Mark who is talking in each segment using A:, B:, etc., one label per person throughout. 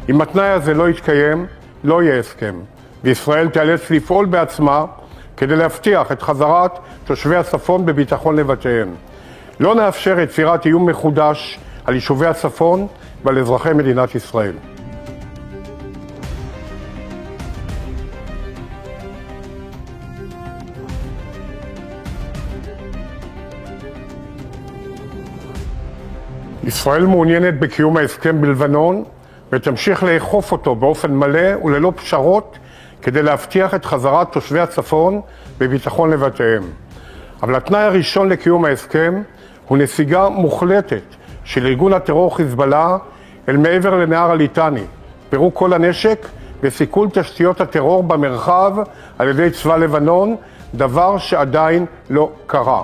A: אם התנאי הזה לא יתקיים, לא יהיה הסכם, וישראל תיאלץ לפעול בעצמה כדי להבטיח את חזרת תושבי הצפון בביטחון לבתיהם. לא נאפשר יצירת איום מחודש על יישובי הצפון ועל אזרחי מדינת ישראל. ישראל מעוניינת בקיום ההסכם בלבנון ותמשיך לאכוף אותו באופן מלא וללא פשרות כדי להבטיח את חזרת תושבי הצפון בביטחון לבתיהם. אבל התנאי הראשון לקיום ההסכם הוא נסיגה מוחלטת של ארגון הטרור חיזבאללה אל מעבר לנהר הליטני, פירוק כל הנשק וסיכול תשתיות הטרור במרחב על ידי צבא לבנון, דבר שעדיין לא קרה.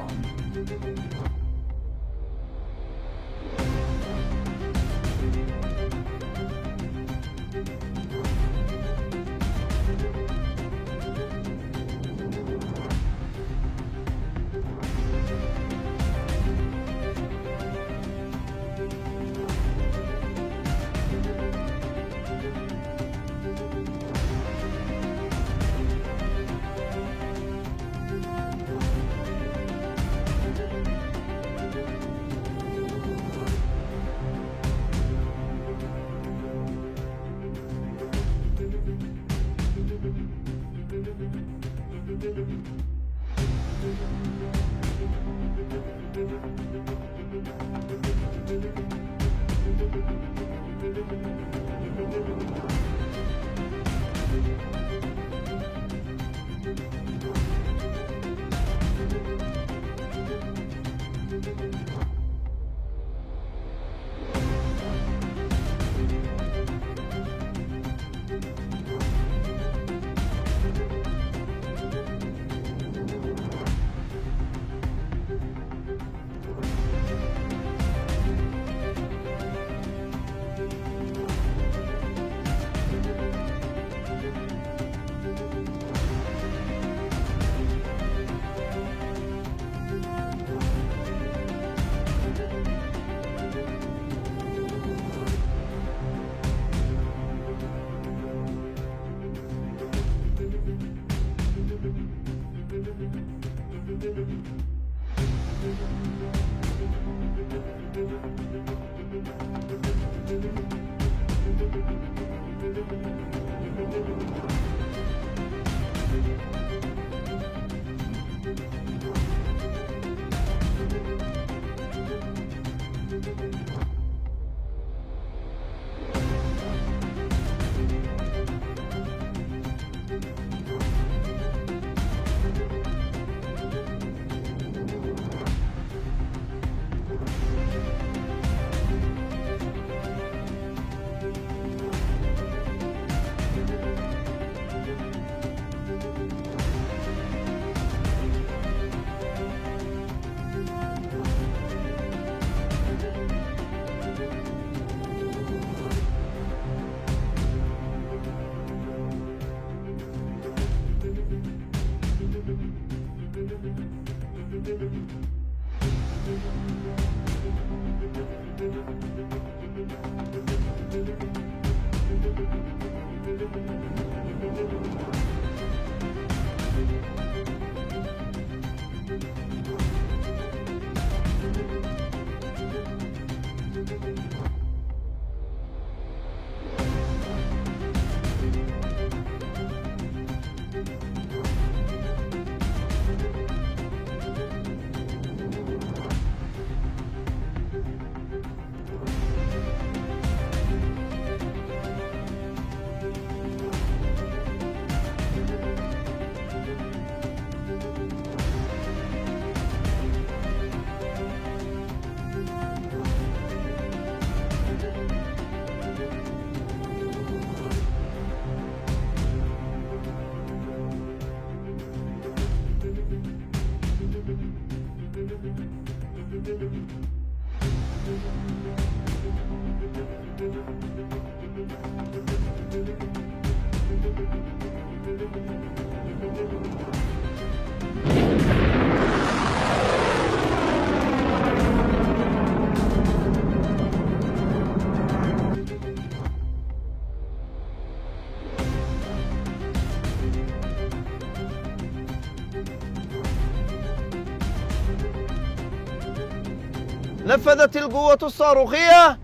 B: نفذت القوة الصاروخية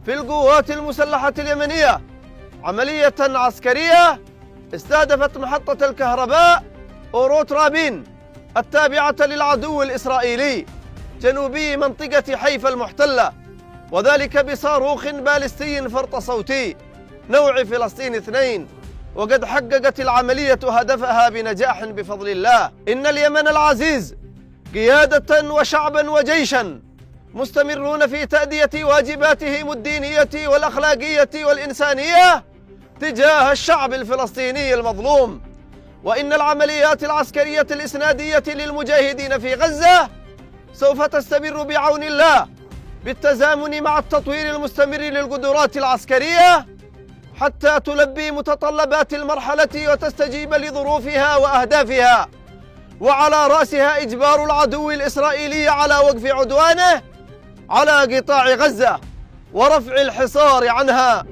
B: في القوات المسلحة اليمنية عملية عسكرية استهدفت محطة الكهرباء أوروت رابين التابعة للعدو الإسرائيلي جنوبي منطقة حيفا المحتلة، وذلك بصاروخ باليستي فرط صوتي نوع فلسطين 2. وقد حققت العملية هدفها بنجاح بفضل الله. إن اليمن العزيز قيادة وشعبا وجيشا مستمرون في تأدية واجباتهم الدينية والأخلاقية والإنسانية تجاه الشعب الفلسطيني المظلوم. وإن العمليات العسكرية الإسنادية للمجاهدين في غزة سوف تستمر بعون الله بالتزامن مع التطوير المستمر للقدرات العسكرية حتى تلبي متطلبات المرحلة وتستجيب لظروفها وأهدافها، وعلى رأسها إجبار العدو الإسرائيلي على وقف عدوانه على قطاع غزة ورفع الحصار عنها.